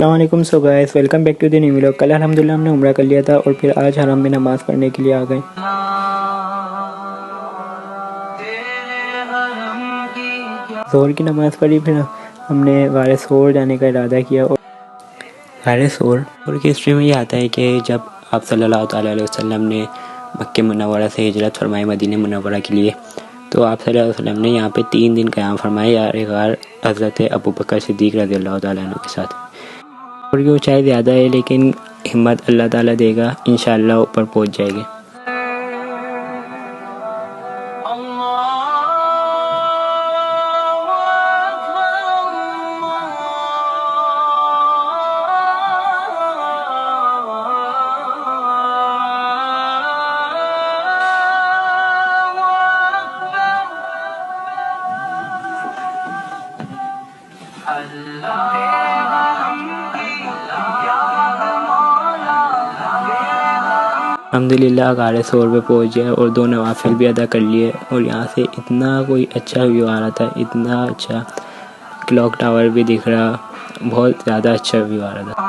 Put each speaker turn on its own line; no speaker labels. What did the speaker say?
السلام علیکم. So guys welcome back to the new vlog. کل الحمدللہ ہم نے عمرہ کر لیا تھا اور پھر آج حرم میں نماز پڑھنے کے لیے آ گئے. ظہر کی نماز پڑھی, پھر ہم نے غار ثور جانے کا ارادہ کیا. اور غار ثور کی ہسٹری میں یہ آتا ہے کہ جب آپ صلی اللہ تعالیٰ علیہ وسلم نے مکہ منورہ سے ہجرت فرمائی مدینہ منورہ کے لیے, تو آپ صلی اللہ علیہ وسلم نے یہاں پہ 3 دن قیام فرمایا یار غار حضرت ابوبکر صدیق رضی اللہ تعالیٰ عنہ کے ساتھ. اور کی اونچائی زیادہ ہے لیکن ہمت اللہ تعالیٰ دے گا, انشاءاللہ اوپر پہنچ جائے گی. الحمدللہ غار ثور پہ پہنچ گئے اور 2 نوافل بھی ادا کر لیے. اور یہاں سے اتنا کوئی اچھا ویو آ رہا تھا, اتنا اچھا, کلاک ٹاور بھی دکھ رہا, بہت زیادہ اچھا ویو آ رہا تھا.